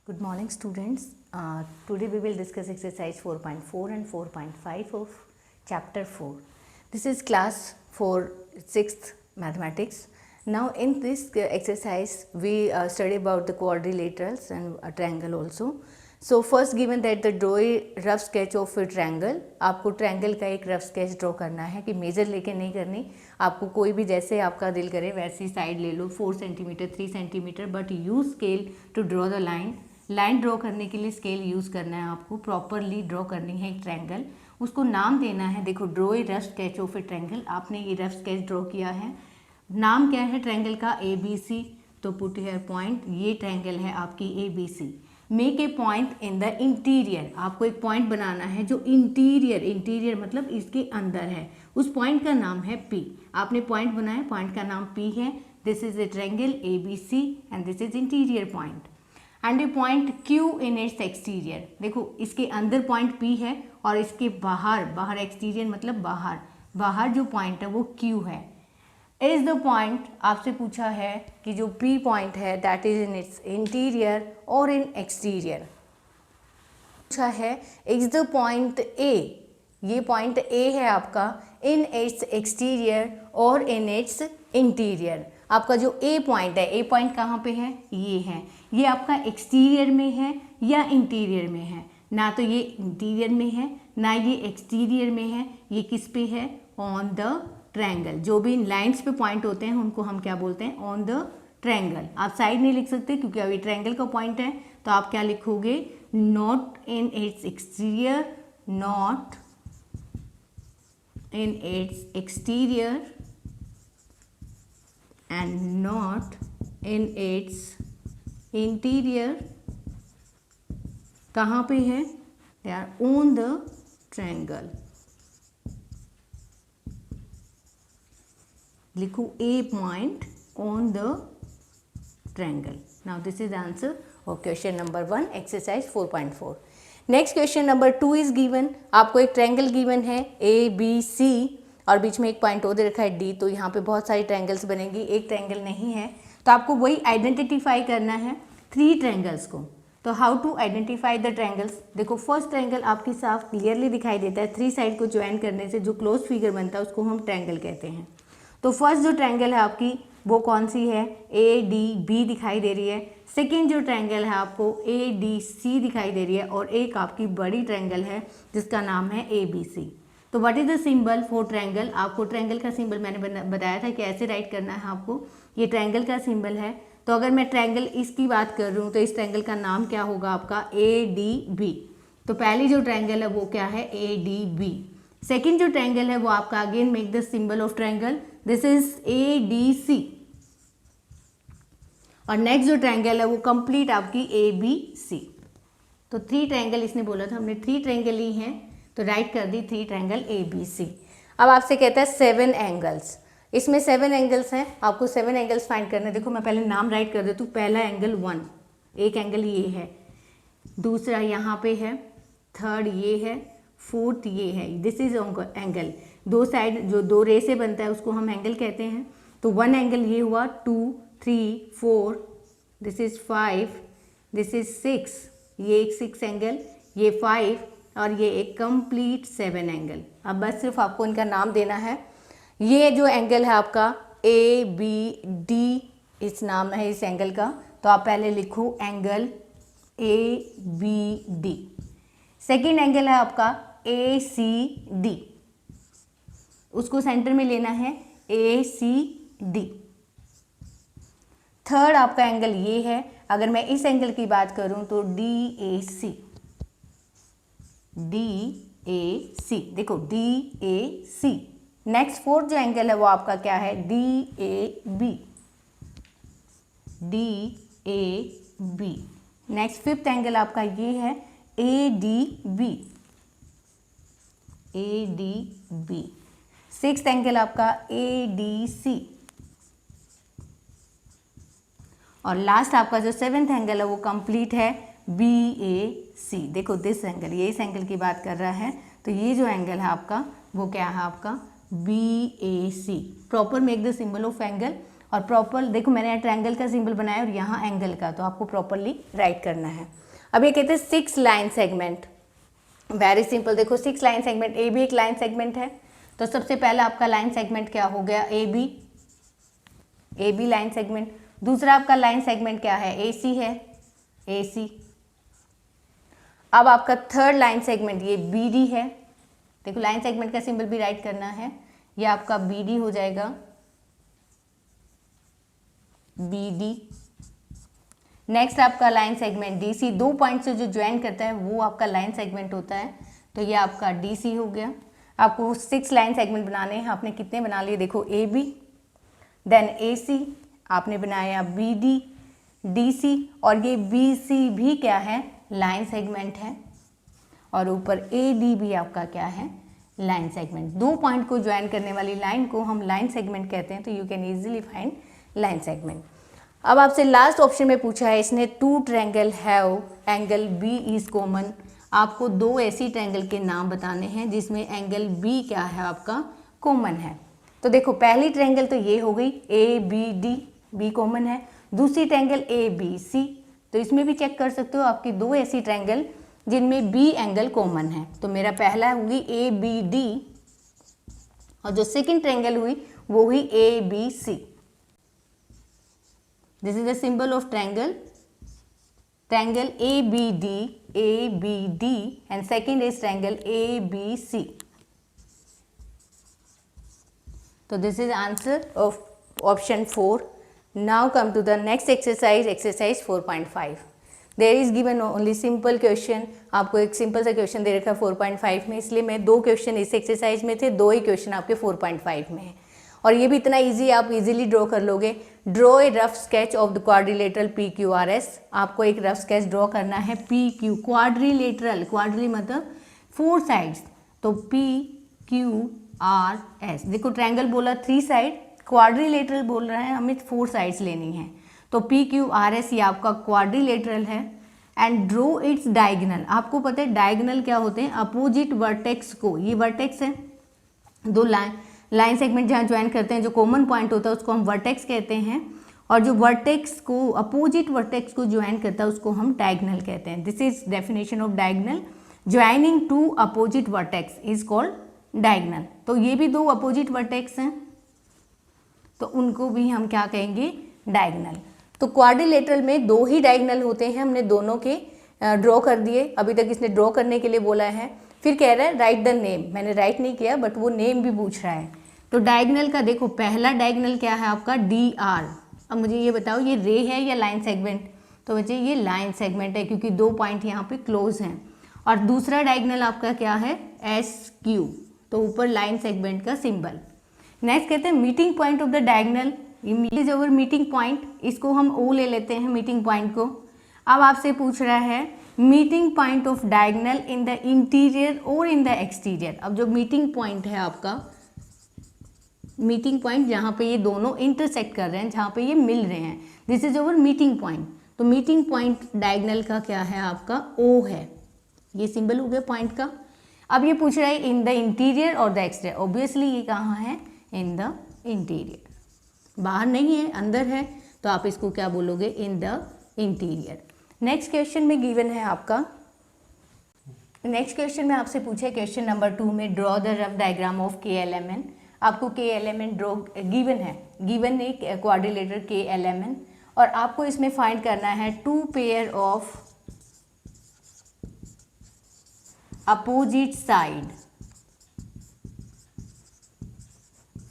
Good morning, students. Today we will discuss exercise 4.4 and 4.5 of chapter 4. This is class for 6th mathematics. Now in this exercise we study about the quadrilaterals and a triangle also. So first given that the draw a rough sketch of a triangle. आपको triangle का एक rough sketch draw करना है कि major लेके नहीं करनी, आपको कोई भी जैसे आपका दिल करे वैसी साइड ले लो, 4 centimetre 3 centimetre, but use scale to draw the line. Line draw करने के लिए स्केल यूज़ करना है, आपको प्रॉपरली ड्रॉ करनी है एक ट्रायंगल. उसको नाम देना है. देखो, draw a rough sketch of A triangle. आपने ये रफ स्केच ड्रॉ किया है. नाम क्या है ट्रायंगल का? ABC. तो पुट हियर पॉइंट. ये ट्रायंगल है आपकी ABC. Make a point in the interior. आपको एक पॉइंट बनाना है जो इंटीरियर मतलब इसके अंदर है. उस पॉइंट का नाम है P. आपने पॉइंट बनाया, पॉइंट का नाम P है. This is a triangle ABC and this is interior point. And A point Q in its exterior. देखो, इसके अंदर पॉइंट P है और इसके बाहर एक्सटीरियर मतलब बाहर जो पॉइंट है वो Q है. इज द पॉइंट, आपसे पूछा है कि जो P पॉइंट है that is in its interior और इन एक्सटीरियर. पूछा है इज द पॉइंट A. ये पॉइंट A है आपका इन इट्स एक्सटीरियर और इन इट्स इंटीरियर. आपका जो A पॉइंट है, A पॉइंट कहाँ पे है? ये है. ये आपका एक्सटीरियर में है या इंटीरियर में है? ना तो ये इंटीरियर में है ना ये एक्सटीरियर में है. ये किस पे है? On the triangle. जो भी लाइंस पे पॉइंट होते हैं उनको हम क्या बोलते हैं? On the triangle. आप साइड नहीं लिख सकते क्योंकि अभी ट्रायंगल का पॉइंट है, तो आप क्या लिखोगे? Not in its exterior, not in its exterior and not in its interior. कहाँ पे है? They are on the triangle. लिखो A point on the triangle. Now this is the answer of question number 1, exercise 4.4. Next question number 2 is given. आपको एक triangle given है ABC और बीच में एक पॉइंट ओ दे रखा है D. तो यहाँ पे बहुत सारी ट्रायंगल्स बनेंगी, एक ट्रायंगल नहीं है. तो आपको वही आइडेंटिफाई करना है 3 ट्रायंगल्स को. तो how to identify the triangles? देखो, फर्स्ट ट्रायंगल आपकी साफ क्लियरली दिखाई देता है. 3 साइड को ज्वाइन करने से जो क्लोज फिगर बनता है उसको हम ट्रायंगल कहते हैं. तो फर्स्ट जो ट्रायंगल है आपकी वो कौन सी है? ADB दिखाई दे रही है. सेकेंड जो ट्रायंगल है आपको ADC दिखाई दे रही है और एक आपकी बड़ी ट्रायंगल है जिसका नाम है ABC. तो what is the symbol for triangle? आपको ट्रायंगल का सिंबल मैंने बताया था कि ऐसे राइट करना है आपको. ये ट्रायंगल का सिंबल है. तो अगर मैं ट्रायंगल इसकी बात कर रही हूँ तो इस ट्रायंगल का नाम क्या होगा आपका? ADB. तो पहली जो ट्रायंगल है वो क्या है? ADB. सेकेंड जो ट्रायंगल है वो आपका again make the symbol of triangle. This is ADC. और नेक्स्ट जो ट्रायंगल है वो कंप्लीट आपकी ABC. तो 3 ट्रायंगल इसने बोला था, हमने 3 ट्रायंगल ली हैं तो राइट कर दी 3 ट्रायंगल ABC. अब आपसे कहता है 7 एंगल्स. इसमें 7 एंगल्स हैं, आपको 7 एंगल्स फाइंड करना है. देखो, मैं पहले नाम राइट कर देती हूँ. पहला एंगल 1, एक एंगल ये है. दूसरा यहाँ पे है. थर्ड ये है. फोर्थ ये है. This is angle. 2 साइड जो 2 रे से बनता है उसको हम एंगल कहते हैं. तो 1 एंगल ये हुआ, 2 3 4, दिस इज 5, दिस इज 6. ये एक 6 एंगल, ये 5 और ये एक कंप्लीट 7 एंगल. अब बस सिर्फ आपको इनका नाम देना है. ये जो एंगल है आपका ABD, इस नाम है इस एंगल का. तो आप पहले लिखो एंगल ABD. सेकेंड एंगल है आपका ACD. उसको सेंटर में लेना है ACD. थर्ड आपका एंगल ये है. अगर मैं इस एंगल की बात करूं तो DAC. देखो DAC. नेक्स्ट फोर्थ जो एंगल है वो आपका क्या है? DAB. नेक्स्ट फिफ्थ एंगल आपका ये है ADB. सिक्स्थ एंगल आपका ADC. और लास्ट आपका जो 7th एंगल है वो कंप्लीट है BAC. देखो दिस एंगल, ये इस एंगल की बात कर रहा है. तो ये जो एंगल है आपका वो क्या है? आपका BAC. Proper make the symbol of angle. और प्रॉपर देखो मैंने यहाँ ट्रायंगल का सिंबल बनाया और यहाँ एंगल का, तो आपको प्रॉपरली राइट करना है। अब ये कहते हैं 6 लाइन सेगमेंट, वेरी सिंपल। देखो 6 लाइन सेगमेंट, ए भी एक लाइन सेगमेंट है, तो सबसे पहला आपका लाइन सेगमेंट क्या हो गया, ए बी लाइन सेगमेंट। दूसरा आपका लाइन सेगमेंट क्या है, ए सी है, ए सी। अब आपका थर्ड लाइन सेगमेंट ये बी डी है। देखो लाइन सेगमेंट का सिंबल भी राइट करना है, ये आपका बी डी हो जाएगा, बी डी। नेक्स्ट आपका line segment D C, 2 point से जो ज्वाइन करता है वो आपका लाइन सेगमेंट होता है, तो ये आपका डी सी हो गया। आपको 6 लाइन सेगमेंट बनाने हैं, आपने कितने बना लिए, देखो ए बी, देन ए सी, आपने बनाया बी डी, डी सी, और ये बी सी भी क्या है, लाइन सेगमेंट है, और ऊपर ए डी भी आपका क्या है, लाइन सेगमेंट। 2 पॉइंट को ज्वाइन करने वाली लाइन को हम लाइन सेगमेंट कहते हैं, तो you can easily find line segment. अब आपसे लास्ट ऑप्शन में पूछा है इसने, 2 triangle have angle B is common. आपको 2 ऐसी ट्रायंगल के नाम बताने हैं जिसमें एंगल बी क्या है आपका, कॉमन है। तो देखो पहली ट्रायंगल तो ये हो गई, A B D, B common है। दूसरी ट्रायंगल ए बी सी, तो इसमें भी चेक कर सकते हो आपकी 2 ऐसी ट्रायंगल जिनमें बी एंगल कॉमन है। तो मेरा पहला होगी ए बी डी, और जो सेकंड ट्रायंगल हुई वो हुई A B C. This is the symbol of triangle, triangle A B D, and second is triangle A B C. तो this is answer of option 4. Now come to the next exercise, exercise 4.5. There is given only simple question. आपको एक simple सा question दे रखा है 4.5 में, इसलिए मैं 2 question इस एक्सरसाइज में थे, 2 ही क्वेश्चन आपके 4.5 में है, और ये भी इतना इजी, आप इजीली ड्रॉ कर लोगे। Draw a rough sketch of the quadrilateral P Q R S. आपको एक रफ स्केच ड्रॉ करना है पी क्यू, क्वाड्रिलेटरल, क्वाड्री मतलब 4 साइड्स, तो पी क्यू आर एस। देखो ट्रायंगल बोला 3 साइड, क्वाड्रिलेटरल बोल रहा है हमें 4 साइड्स लेनी है, तो पी क्यू आर एस ये आपका क्वाड्रिलेटरल है। And draw its diagonal. आपको पता है डायगोनल क्या होते हैं, अपोजिट वर्टेक्स को, ये वर्टेक्स है, 2 लाइन सेगमेंट जहाँ ज्वाइन करते हैं, जो कॉमन पॉइंट होता है उसको हम वर्टेक्स कहते हैं, और जो वर्टेक्स को, अपोजिट वर्टेक्स को ज्वाइन करता है उसको हम डायगोनल कहते हैं। This is definition of diagonal, joining 2 opposite vertex is called diagonal. तो ये भी 2 अपोजिट वर्टेक्स हैं, तो उनको भी हम क्या कहेंगे, डायगोनल। तो क्वाड्रिलेटरल में 2 ही डायगोनल होते हैं, हमने दोनों के ड्रॉ कर दिए। अभी तक इसने ड्रॉ करने के लिए बोला है, फिर कह रहा है राइट द नेम। मैंने राइट नहीं किया, बट वो नेम भी पूछ रहा है। तो डायगोनल का देखो, पहला डायगोनल क्या है आपका, डी आर। अब मुझे ये बताओ ये रे है या लाइन सेगमेंट, तो मुझे ये लाइन सेगमेंट है क्योंकि 2 पॉइंट यहाँ पे क्लोज हैं। और दूसरा डायगोनल आपका क्या है, एस क्यू, तो ऊपर लाइन सेगमेंट का सिंबल। नेक्स्ट कहते हैं meeting point of the diagonal, is over meeting point, इसको हम ओ ले लेते हैं मीटिंग पॉइंट को। अब आपसे पूछ रहा है meeting point of diagonal in the interior और इन द एक्सटीरियर। अब जो मीटिंग पॉइंट है आपका, मीटिंग पॉइंट जहाँ पे ये दोनों इंटरसेक्ट कर रहे हैं, जहाँ पे ये मिल रहे हैं, this is over meeting point. तो मीटिंग पॉइंट डायगोनल का क्या है आपका, ओ है, ये सिंबल हो गया पॉइंट का। अब ये पूछ रहा है इन द इंटीरियर और द एक्सटीरियर, ऑब्वियसली ये कहाँ है, इन द इंटीरियर, बाहर नहीं है अंदर है, तो आप इसको क्या बोलोगे, in the interior. Next question में गिवन है आपका, नेक्स्ट क्वेश्चन में आपसे पूछे क्वेश्चन नंबर 2 में, draw the rough diagram of K L M N. आपको K L M N draw given है, गिवन एक quadrilateral K L M N, और आपको इसमें फाइंड करना है 2 pair of opposite side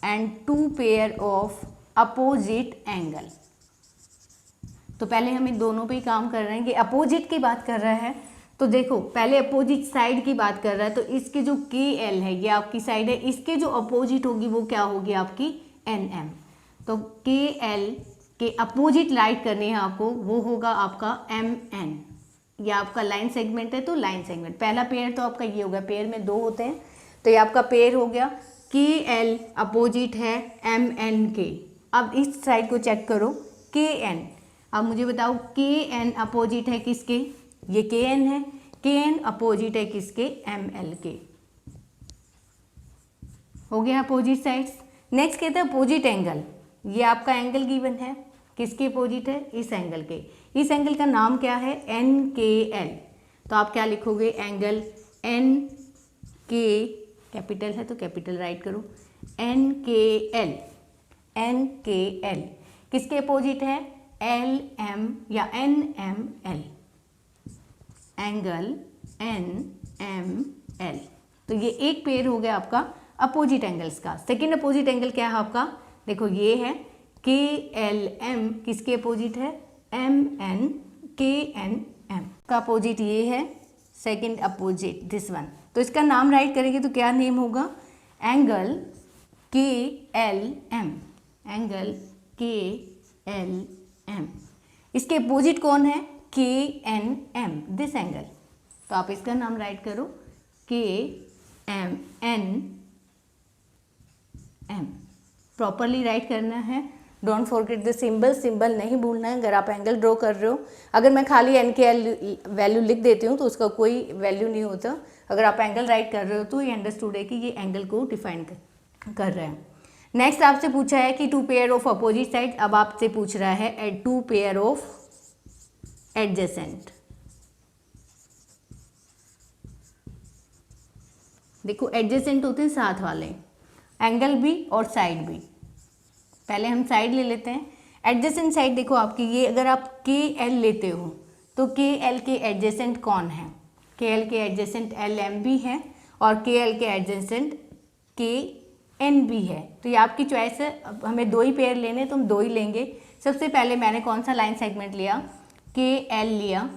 and 2 pair of opposite angle. तो पहले हम इन दोनों पे ही काम कर रहे हैं कि अपोजिट की बात कर रहा है, तो देखो पहले अपोजिट साइड की बात कर रहा है, तो इसके जो के एल है ये आपकी साइड है, इसके जो अपोजिट होगी वो क्या होगी आपकी एन एम। तो के एल के अपोजिट राइट करनी है आपको, वो होगा आपका एम एन। ये आपका लाइन सेगमेंट है, तो लाइन सेगमेंट पहला पेयर तो आपका ये होगा, पेयर में 2 होते हैं, तो ये आपका पेयर हो गया। के एल अपोजिट है एम एन के। अब इस साइड को चेक करो, के एन। अब मुझे बताओ के एन अपोजिट है किसके, ये के एन है, के एन अपोजिट है किसके, एम एल के। हो गया अपोजिट साइड्स। नेक्स्ट कहते हैं अपोजिट एंगल, ये आपका एंगल गिवन है, किसके अपोजिट है? इस एंगल के। इस एंगल का नाम क्या है? NKL। तो आप क्या लिखोगे? एंगल NK, कैपिटल है तो कैपिटल राइट करो, NKL। NKL किसके अपोजिट है? LM या NML, एंगल NML। तो ये एक पेयर हो गया आपका अपोजिट एंगल्स का। सेकेंड अपोजिट एंगल क्या है आपका? देखो ये है KLM, किसके अपोजिट है? MN, KNM का अपोजिट ये है, सेकेंड अपोजिट दिस वन। तो इसका नाम राइट करेंगे तो क्या नेम होगा? Angle KLM, angle KLM। इसके अपोजिट कौन है? KNM, this angle. तो आप इसका नाम राइट करो KNM, प्रॉपरली राइट करना है। Don't forget the symbol, symbol नहीं भूलना है अगर आप एंगल ड्रॉ कर रहे हो। अगर मैं खाली NKL वैल्यू लिख देती हूँ तो उसका कोई वैल्यू नहीं होता। अगर आप एंगल राइट कर रहे हो तो ये अंडरस्टूड है कि ये एंगल को डिफाइन कर रहे हैं। नेक्स्ट आपसे पूछा है कि two pair of opposite side. अब आपसे पूछ रहा है टू पेयर ऑफ एडजेसेंट। देखो एडजेसेंट होते हैं साथ वाले, एंगल भी और साइड भी। पहले हम साइड ले लेते हैं। एडजेसेंट साइड देखो आपकी ये, अगर आप KL लेते हो तो KL के एडजेसेंट कौन है? KL के एडजेसेंट LM भी है और KL के एडजेसेंट KN भी है। तो ये आपकी चॉइस है। अब हमें दो ही पेयर लेने तो हम दो ही लेंगे। सबसे पहले मैंने कौन सा लाइन सेगमेंट लिया? KL लिया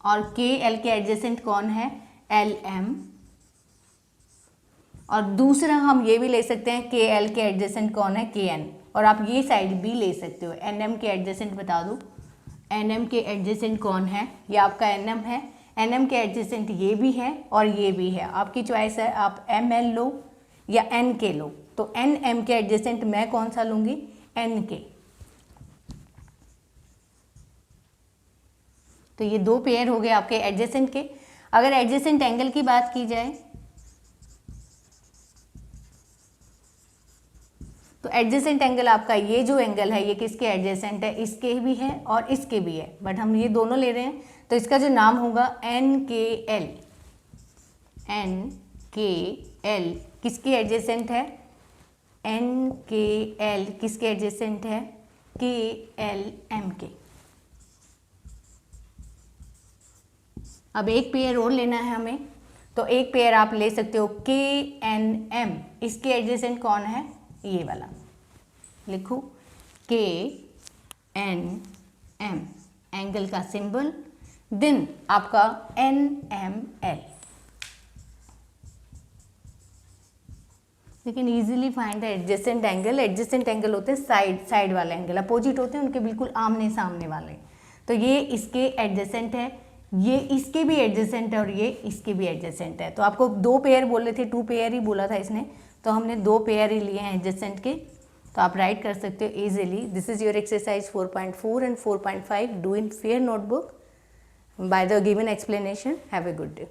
और KL के एडजेसेंट कौन है? LM। और दूसरा हम ये भी ले सकते हैं KL के एडजेसेंट कौन है? KN। और आप ये साइड भी ले सकते हो। NM के एडजेसेंट बता दो, NM के एडजेसेंट कौन है? ये आपका NM है। NM के एडजेसेंट ये भी है और ये भी है। आपकी चॉइस है, आप ML लो या NK लो। तो NM के एडजेसेंट मैं कौन सा लूँगी? NK। तो ये दो पेयर हो गए आपके एडजेसेंट के। अगर एडजेसेंट एंगल की बात की जाए तो एडजेसेंट एंगल आपका ये जो एंगल है ये किसके एडजेसेंट है? इसके भी है और इसके भी है, बट हम ये दोनों ले रहे हैं तो इसका जो नाम होगा NKL। NKL किसके एडजेसेंट है? NKL किसके एडजेसेंट है? KLM के। अब एक पेयर और लेना है हमें, तो एक पेयर आप ले सकते हो KNM। इसके एडजेसेंट कौन है? ये वाला लिखो KNM, एंगल का सिंबल, देन आपका NML। लेकिन easily find the adjacent angle. Adjacent angle होते हैं साइड वाले एंगल, अपोजिट होते हैं उनके बिल्कुल आमने सामने वाले। तो ये इसके एडजेसेंट है, ये इसके भी एडजेसेंट है और ये इसके भी एडजेसेंट है। तो आपको दो पेयर बोले थे, टू पेयर ही बोला था इसने, तो हमने दो पेयर ही लिए हैं एडजेसेंट के। तो आप राइट कर सकते हो easily. This is your exercise 4.4 and 4.5 do in fair notebook by the given explanation. Have a good day.